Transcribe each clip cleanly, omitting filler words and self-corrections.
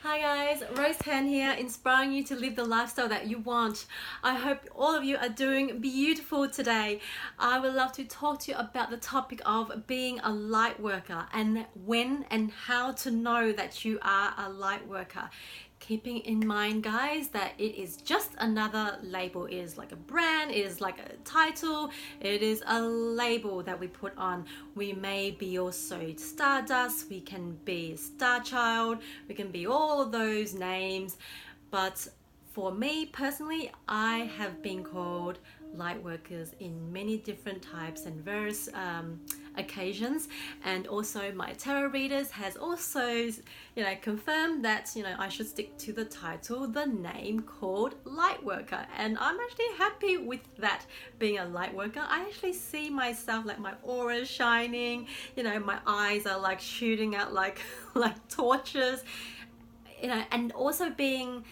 Hi guys, rosetan here, inspiring you to live the lifestyle that you want. I hope all of you are doing beautiful today. I would love to talk to you about the topic of being a light worker and when and how to know that you are a light worker. Keeping in mind, guys, that it is just another label. It is like a brand, it is like a title, it is a label that we put on. We may be also Stardust, we can be Starchild, we can be all of those names, but for me personally, I have been called light workers in many different types and various occasions, and also my tarot readers has also confirmed that I should stick to the title, the name called light worker, and I'm actually happy with that. Being a light worker, I actually see myself like my aura is shining, my eyes are like shooting out like like torches, and also being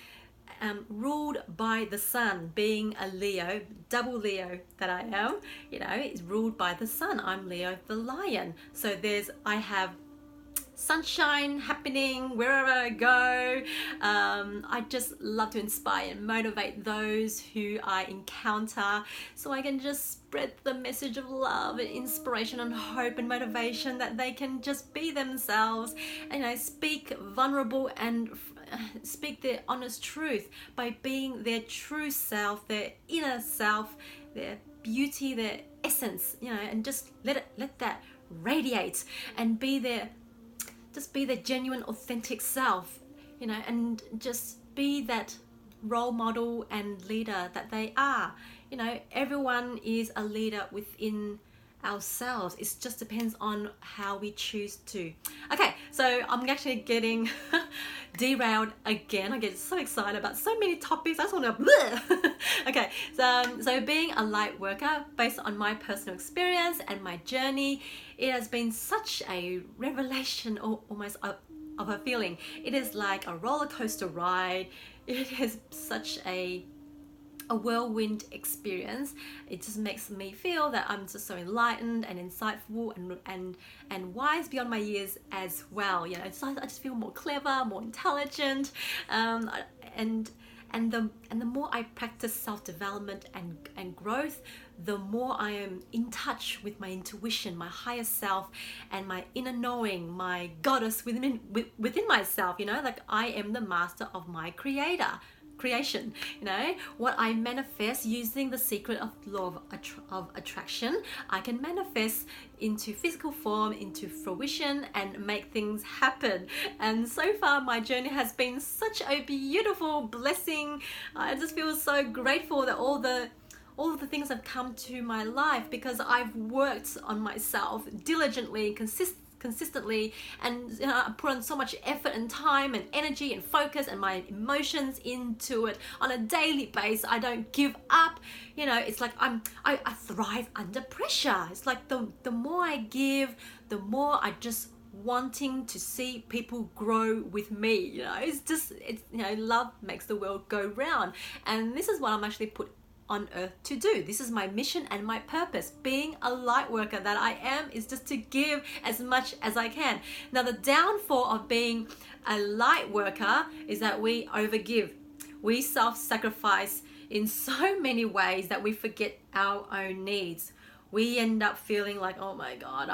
ruled by the sun, being a Leo, double Leo that I am, is ruled by the sun. I'm Leo the lion. So I have sunshine happening wherever I go. I just love to inspire and motivate those who I encounter, so I can just spread the message of love and inspiration and hope and motivation that they can just be themselves and speak vulnerable and speak their honest truth by being their true self, their inner self, their beauty, their essence, and just let that radiate and be their genuine authentic self, and just be that role model and leader that they are. Everyone is a leader within ourselves. It just depends on how we choose to. Okay, so I'm actually getting derailed again. I get so excited about so many topics. I just want to okay, so being a light worker, based on my personal experience and my journey, it has been such a revelation, or almost of a feeling. It is like a roller coaster ride. It is such a whirlwind experience. It just makes me feel that I'm just so enlightened and insightful and wise beyond my years as well. So I just feel more clever, more intelligent, and the more I practice self-development and growth, the more I am in touch with my intuition, my higher self, and my inner knowing, my goddess within myself. Like I am the master of my creation. What I manifest using the secret of law of attraction, I can manifest into physical form, into fruition, and make things happen. And so far my journey has been such a beautiful blessing. I just feel so grateful that all of the things have come to my life because I've worked on myself diligently, consistently, and I put on so much effort and time and energy and focus and my emotions into it on a daily basis. I don't give up. It's like I thrive under pressure. It's like the more I give, the more I just wanting to see people grow with me. It's love makes the world go round, and this is what I'm actually put on earth to do. This is my mission and my purpose. Being a light worker that I am is just to give as much as I can. Now, the downfall of being a light worker is that we overgive. We self-sacrifice in so many ways that we forget our own needs. We end up feeling like, oh my God,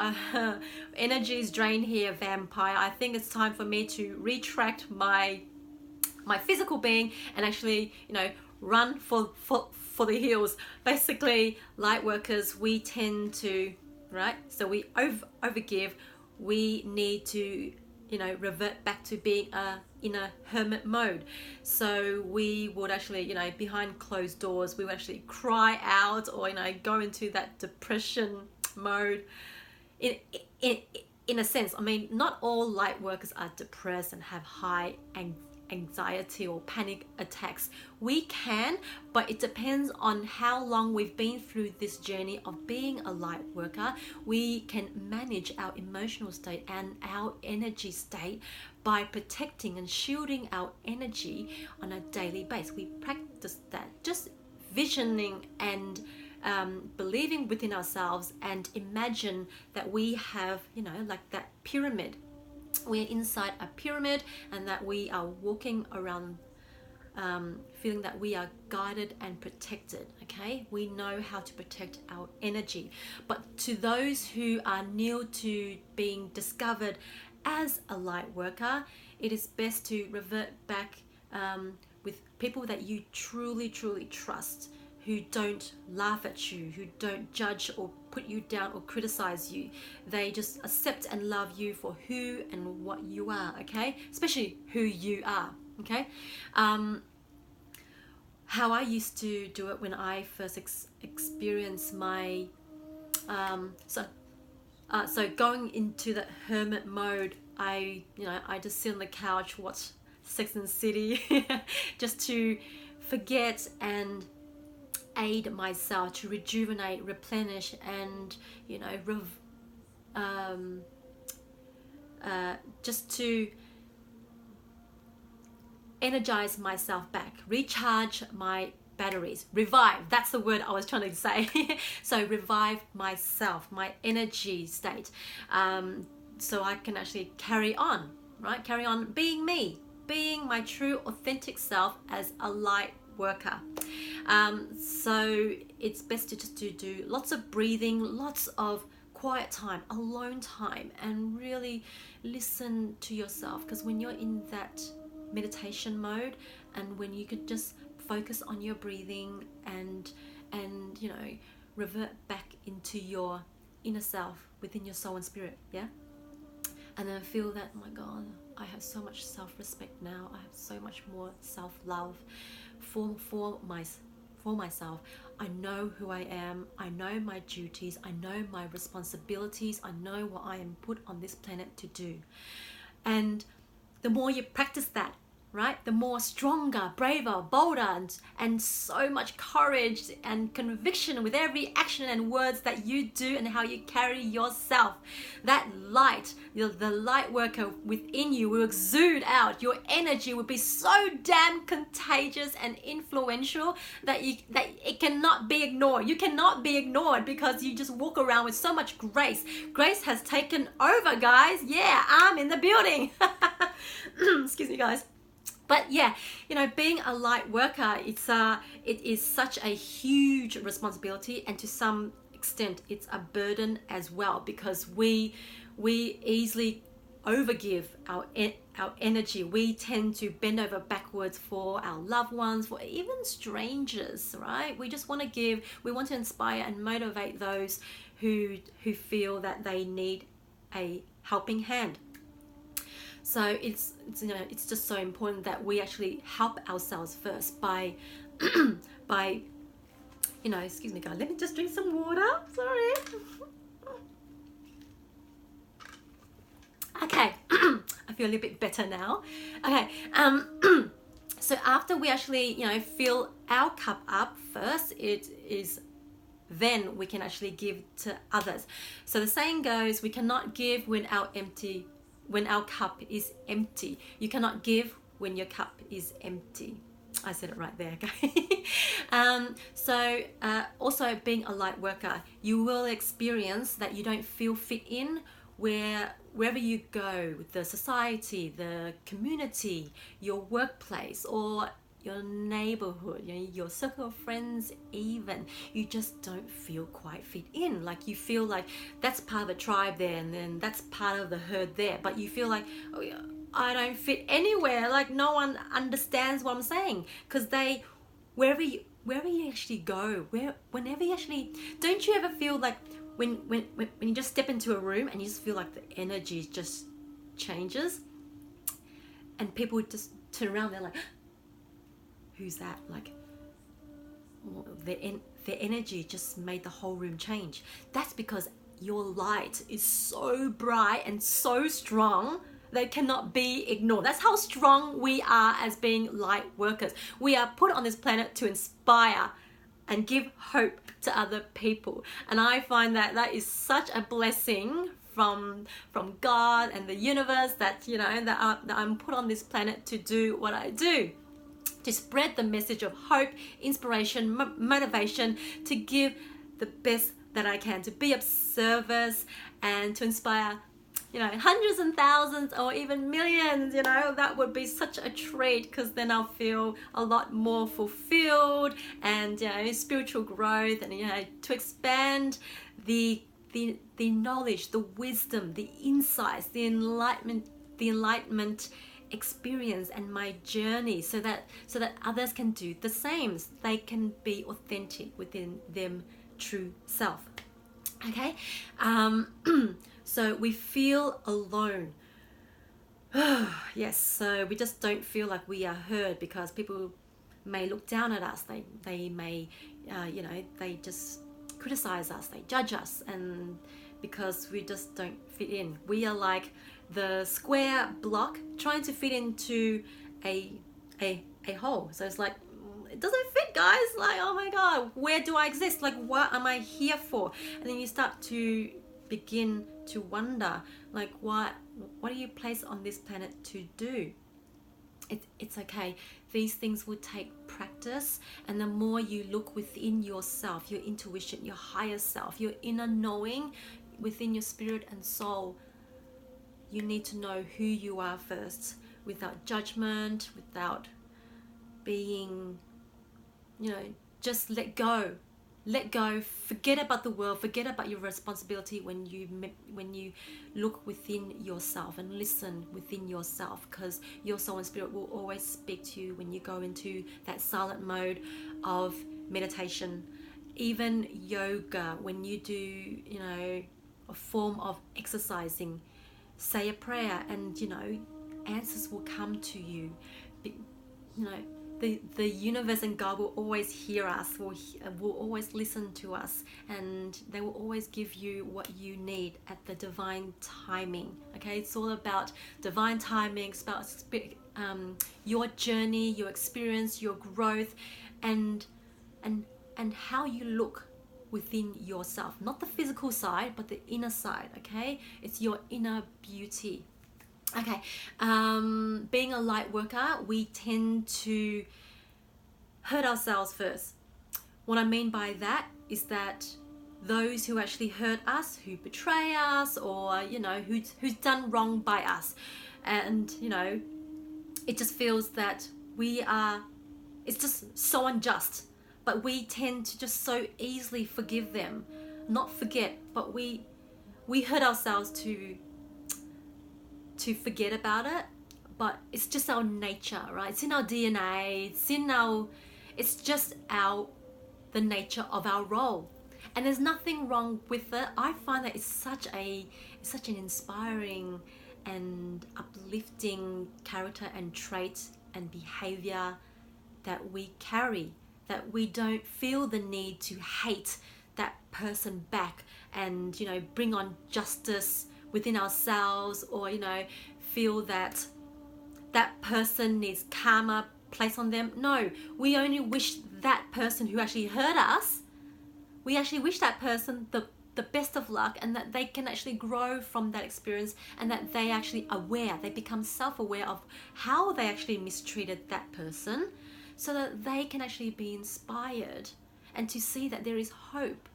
energy is drained here, vampire. I think it's time for me to retract my physical being and actually, run for the hills. Basically, light workers, we tend to, right? So we overgive. We need to, revert back to being in a hermit mode. So we would actually, behind closed doors, we would actually cry out or, go into that depression mode. In a sense, I mean, not all light workers are depressed and have high anxiety or panic attacks. We can, but it depends on how long we've been through this journey of being a light worker. We can manage our emotional state and our energy state by protecting and shielding our energy on a daily basis. We practice that, just visioning and believing within ourselves, and imagine that we have, like that pyramid we're inside a pyramid, and that we are walking around feeling that we are guided and protected. Okay, we know how to protect our energy. But to those who are new to being discovered as a light worker, it is best to revert back with people that you truly trust, who don't laugh at you, who don't judge or put you down or criticize you. They just accept and love you for who and what you are. Okay, especially who you are. Okay, how I used to do it when I first experienced my so going into the hermit mode, I just sit on the couch, watch Sex and the City, just to forget and aid myself, to rejuvenate, replenish, and just to energize myself back, recharge my batteries, revive. That's the word I was trying to say. So revive myself, my energy state, so I can actually carry on, right? Carry on being me, being my true authentic self as a light worker. So it's best to just do lots of breathing, lots of quiet time, alone time, and really listen to yourself. Because when you're in that meditation mode, and when you could just focus on your breathing and revert back into your inner self, within your soul and spirit, yeah, and then feel that, oh my God, I have so much self-respect now, I have so much more self-love for myself. I know who I am, I know my duties, I know my responsibilities, I know what I am put on this planet to do. And the more you practice that, right, the more stronger, braver, bolder, and so much courage and conviction with every action and words that you do and how you carry yourself. That light, the light worker within you will exude out. Your energy will be so damn contagious and influential that it cannot be ignored. You cannot be ignored because you just walk around with so much grace. Grace has taken over, guys. Yeah, I'm in the building. Excuse me, guys. But yeah, being a light worker, it is such a huge responsibility, and to some extent it's a burden as well, because we easily overgive our energy. We tend to bend over backwards for our loved ones, for even strangers, right? We just want to give, we want to inspire and motivate those who feel that they need a helping hand. So it's just so important that we actually help ourselves first by excuse me guys, let me just drink some water, sorry. Okay, I feel a little bit better now. Okay, so after we actually fill our cup up first, then we can actually give to others. So the saying goes, we cannot give when our cup is empty. You cannot give when your cup is empty. I said it right there, okay? So also being a light worker, you will experience that you don't feel fit in wherever you go, with the society, the community, your workplace, or your neighborhood, your circle of friends even. You just don't feel quite fit in. Like you feel like that's part of the tribe there, and then that's part of the herd there, but you feel like, oh yeah, I don't fit anywhere. Like no one understands what I'm saying, because wherever you actually go, whenever you actually, don't you ever feel like when you just step into a room and you just feel like the energy just changes, and people just turn around, they're like, who's that? Like, their energy just made the whole room change. That's because your light is so bright and so strong that it cannot be ignored. That's how strong we are as being light workers. We are put on this planet to inspire and give hope to other people. And I find that is such a blessing from God and the universe, that that I'm put on this planet to do what I do, to spread the message of hope, inspiration, motivation, to give the best that I can, to be of service and to inspire you know, hundreds and thousands or even millions, you know, that would be such a treat, because then I'll feel a lot more fulfilled, and, you know, spiritual growth, and, you know, to expand the knowledge, the wisdom, the insights, the enlightenment experience and my journey, so that others can do the same. They can be authentic within them true self. Okay, so we feel alone. Yes, so we just don't feel like we are heard, because people may look down at us. They may, you know, they just criticize us, they judge us, and because we just don't fit in. We are like the square block trying to fit into a hole. So it's like, it doesn't fit, guys. Like, oh my god, where do I exist? Like, what am I here for? And then you start to begin to wonder, like, what are you placed on this planet to do? It's okay. These things will take practice, and the more you look within yourself, your intuition, your higher self, your inner knowing within your spirit and soul, you need to know who you are first, without judgment, without being, you know, just let go, forget about the world, forget about your responsibility when you look within yourself and listen within yourself, because your soul and spirit will always speak to you when you go into that silent mode of meditation. Even yoga, when you do, you know, a form of exercising, say a prayer, and, you know, answers will come to you. You know, the universe and God will always hear us, will always listen to us, and they will always give you what you need at the divine timing. Okay, it's all about divine timing. It's about your journey, your experience, your growth, and how you look within yourself, not the physical side, but the inner side. Okay, it's your inner beauty. Okay, being a light worker, we tend to hurt ourselves first. What I mean by that is that those who actually hurt us, who betray us, or, you know, who's done wrong by us, and, you know, it just feels that it's just so unjust, but we tend to just so easily forgive them, not forget, but we hurt ourselves to forget about it. But it's just our nature, right? It's in our DNA, it's just the nature of our role, and there's nothing wrong with it. I find that it's such an inspiring and uplifting character and trait and behavior that we carry, that we don't feel the need to hate that person back and, you know, bring on justice within ourselves, or, you know, feel that person needs karma placed on them. No, we only wish that person who actually hurt us, we actually wish that person the best of luck, and that they can actually grow from that experience, and that they actually they become self-aware of how they actually mistreated that person, so that they can actually be inspired and to see that there is hope.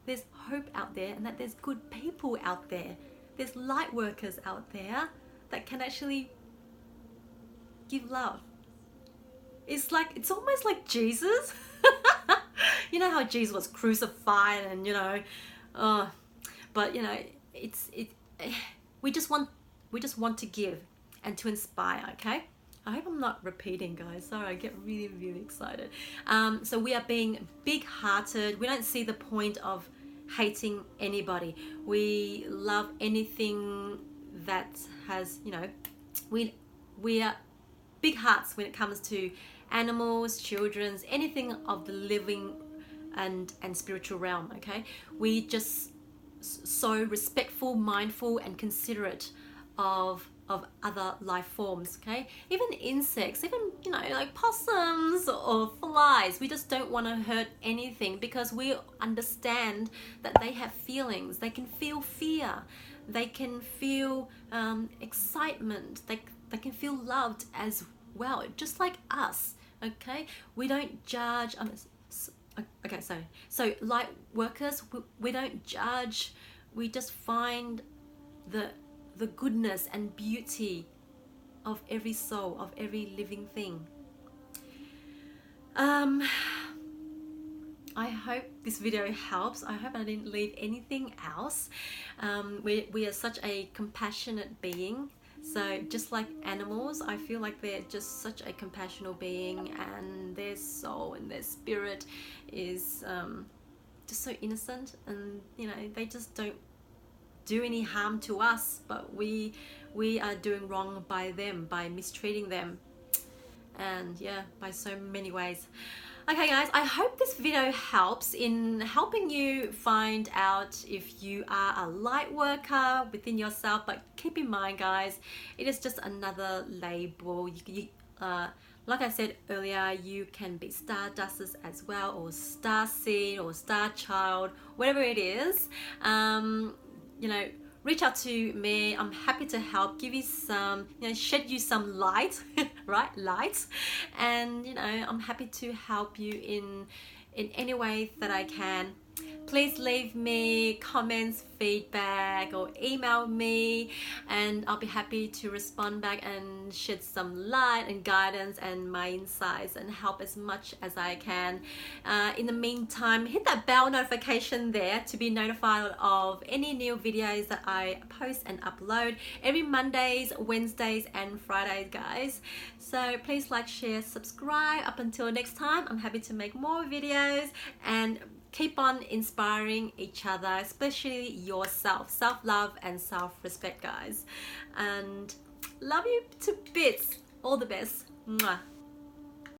There's hope out there, and that there's good people out there. There's light workers out there that can actually give love. It's almost like Jesus. You know how Jesus was crucified, and, you know, but, you know, we just want to give and to inspire. Okay, I hope I'm not repeating, guys. Sorry, I get really, really excited. So we are being big-hearted. We don't see the point of hating anybody. We love anything that has, you know, we are big hearts when it comes to animals, children's, anything of the living and spiritual realm. Okay, we just so respectful, mindful, and considerate of other life forms. Okay, even insects, even, you know, like possums or flies, we just don't want to hurt anything, because we understand that they have feelings. They can feel fear, they can feel excitement, they can feel loved as well, just like us. Okay, we don't judge. Okay, so light workers, we don't judge. We just find the the goodness and beauty of every soul, of every living thing. I hope this video helps. I hope I didn't leave anything else. We are such a compassionate being. So just like animals, I feel like they're just such a compassionate being, and their soul and their spirit is just so innocent, and you know, they just don't do any harm to us, but we are doing wrong by them, by mistreating them, and yeah, by so many ways. Okay guys, I hope this video helps in helping you find out if you are a light worker within yourself. But keep in mind guys, it is just another label. Like I said earlier, you can be Stardusters as well, or Starseed, or Starchild, whatever it is. You know, reach out to me. I'm happy to help, give you some, you know, shed you some light, right? Light. And you know, I'm happy to help you in any way that I can. Please leave me comments, feedback, or email me, and I'll be happy to respond back and shed some light and guidance and my insights and help as much as I can. In the meantime, hit that bell notification there to be notified of any new videos that I post and upload every Mondays, Wednesdays, and Fridays, guys. So please like, share, subscribe. Up until next time, I'm happy to make more videos, and keep on inspiring each other, especially yourself. Self-love and self-respect, guys. And love you to bits. All the best. Mwah.